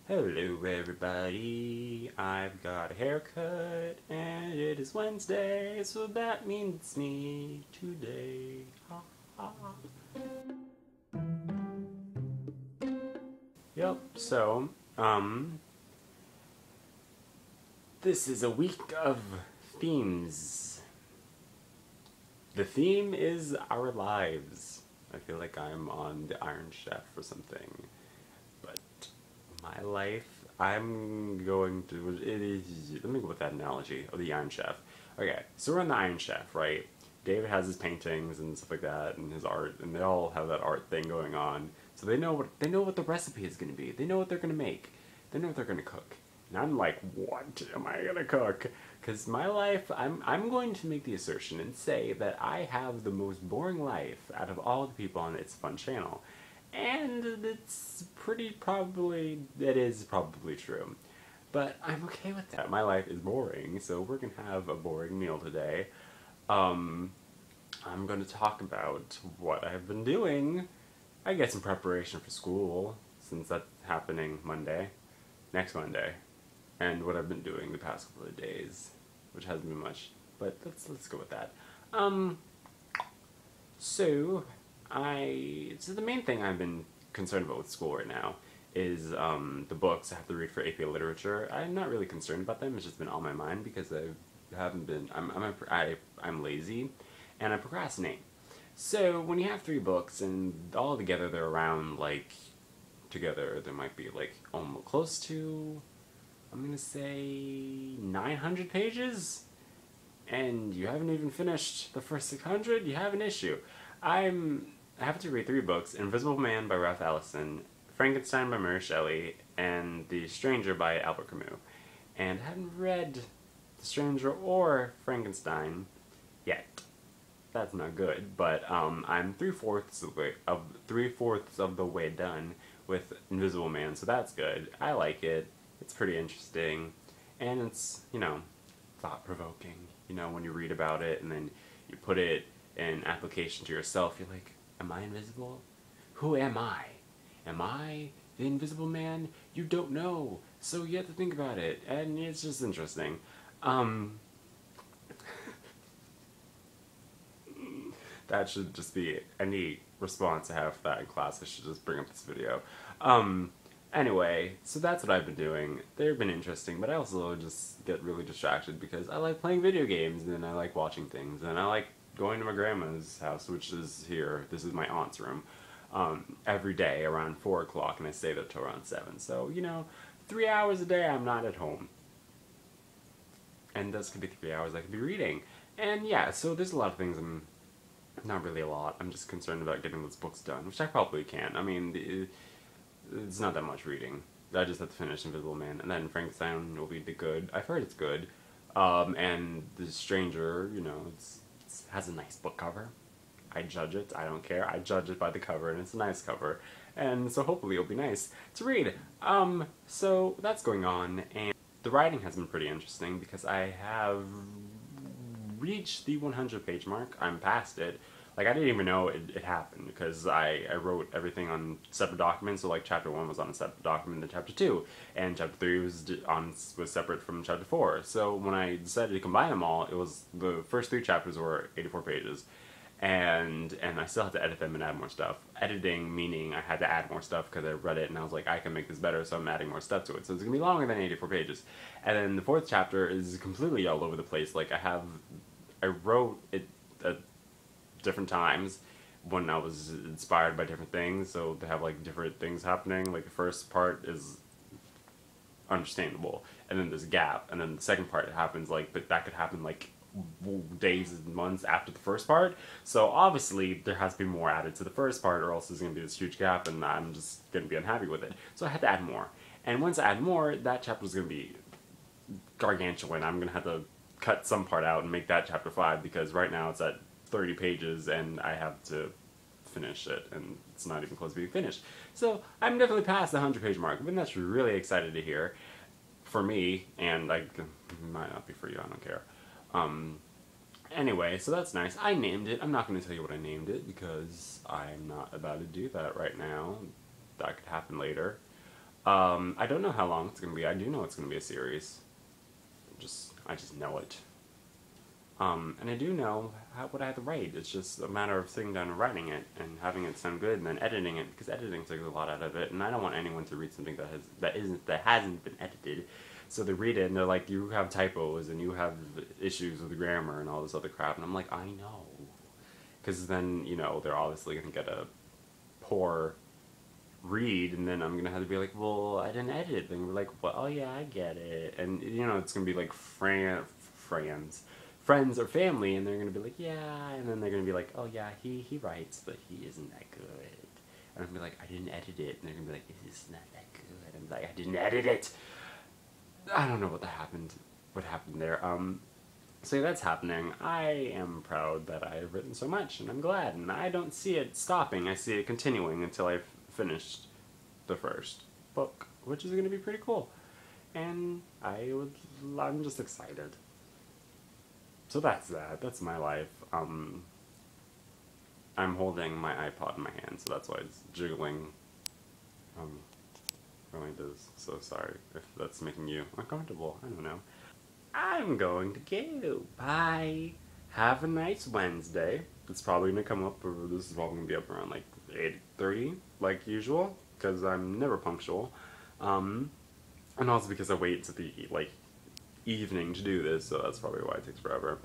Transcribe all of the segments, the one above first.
Hello everybody, I've got a haircut and it is Wednesday, so that means it's me today. Ha ha. Yep, so, this is a week of themes. The theme is our lives. I feel like I'm on the Iron Chef or something. But my life, I'm going to, let me go with that analogy of the Iron Chef. Okay, so we're on the Iron Chef, right? David has his paintings and stuff like that, and his art, and they all have that art thing going on. So they know what the recipe is going to be. They know what they're going to make. They know what they're going to cook. And I'm like, what am I going to cook? Because my life, I'm going to make the assertion and say that I have the most boring life out of all the people on It's Fun channel. And it is probably true. But I'm okay with that. My life is boring, so we're going to have a boring meal today. I'm going to talk about what I've been doing, I guess in preparation for school, since that's happening next Monday, and what I've been doing the past couple of days, which hasn't been much, but let's go with that. So the main thing I've been concerned about with school right now is the books I have to read for AP Literature. I'm not really concerned about them. It's just been on my mind because I'm lazy and I procrastinate. So when you have 3 books and all together they're around together there might be almost close to, I'm gonna say 900 pages, and you haven't even finished the first 600. You have an issue. I have to read 3 books: Invisible Man by Ralph Ellison, Frankenstein by Mary Shelley, and The Stranger by Albert Camus. And I haven't read The Stranger or Frankenstein yet. That's not good, but I'm three-fourths of the way done with Invisible Man, so that's good. I like it. It's pretty interesting, and it's, thought-provoking. When you read about it and then you put it in application to yourself, you're like, am I invisible? Who am I? Am I the Invisible Man? You don't know, so you have to think about it, and it's just interesting. That should just be any response I have for that in class. I should just bring up this video. Anyway, so that's what I've been doing. They've been interesting, but I also just get really distracted because I like playing video games, and I like watching things, and I like going to my grandma's house, which is here. This is my aunt's room. Every day around 4 o'clock, and I stay there till around 7. So, 3 hours a day I'm not at home. And this could be 3 hours I could be reading. And yeah, so there's a lot of things not really a lot. I'm just concerned about getting those books done, which I probably can. I mean, it's not that much reading. I just have to finish Invisible Man, and then Frankenstein will be the good. I've heard it's good. And The Stranger, it has a nice book cover. I judge it. I don't care. I judge it by the cover, and it's a nice cover. And so hopefully it'll be nice to read. So that's going on, and the writing has been pretty interesting because I have reached the 100-page mark. I'm past it. I didn't even know it happened because I wrote everything on separate documents. So chapter 1 was on a separate document than chapter 2, and chapter 3 was separate from chapter 4. So when I decided to combine them all, it was the first 3 chapters were 84 pages. And I still had to edit them and add more stuff. Editing meaning I had to add more stuff because I read it and I was like, I can make this better, so I'm adding more stuff to it. So it's going to be longer than 84 pages. And then the 4th chapter is completely all over the place. I wrote it at different times when I was inspired by different things, so they have different things happening. The first part is understandable, and then there's a gap, and then the second part happens but that could happen days and months after the first part. So obviously there has to be more added to the first part, or else there's going to be this huge gap, and I'm just going to be unhappy with it. So I had to add more, and once I add more, that chapter is going to be gargantuan. I'm going to have to cut some part out and make that chapter 5, because right now it's at 30 pages and I have to finish it, and it's not even close to being finished. So I'm definitely past the 100-page mark, and that's really excited to hear for me, and it might not be for you, I don't care. Anyway, so that's nice. I named it. I'm not going to tell you what I named it because I'm not about to do that right now. That could happen later. I don't know how long it's gonna be. I do know it's gonna be a series. I just know it. And I do know what I have to write. It's just a matter of sitting down and writing it and having it sound good and then editing it, because editing takes a lot out of it, and I don't want anyone to read something that hasn't been edited. So they read it and they're like, you have typos and you have issues with grammar and all this other crap, and I'm like, I know. Because then, you know, they're obviously going to get a poor read, and then I'm going to have to be like, well, I didn't edit it. And we're like, well, oh yeah, I get it. And, you know, it's going to be like friends or family, and they're going to be like, yeah, and then they're going to be like, oh yeah, he writes, but he isn't that good. And I'm going to be like, I didn't edit it. And they're going to be like, it's not that good. I'm like, I didn't edit it. I don't know what happened there. So that's happening. I am proud that I have written so much, and I'm glad, and I don't see it stopping. I see it continuing until I've finished the first book, which is going to be pretty cool. And I'm just excited. So that's that. That's my life. I'm holding my iPod in my hand, so that's why it's jiggling. Really does. So sorry if that's making you uncomfortable. I don't know. I'm going to go. Bye. Have a nice Wednesday. It's probably going to come up, or this is probably going to be up around like 8:30, like usual, because I'm never punctual. And also because I wait to the, like, evening to do this, so that's probably why it takes forever.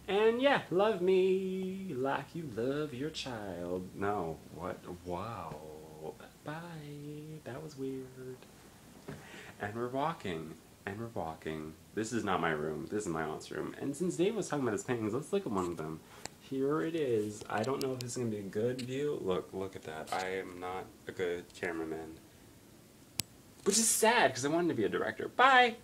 And yeah, love me like you love your child. No, what? Wow. Bye. That was weird. And we're walking. And we're walking. This is not my room. This is my aunt's room. And since Dave was talking about his paintings, let's look at one of them. Here it is. I don't know if this is going to be a good view. Look at that. I am not a good cameraman. Which is sad, because I wanted to be a director. Bye!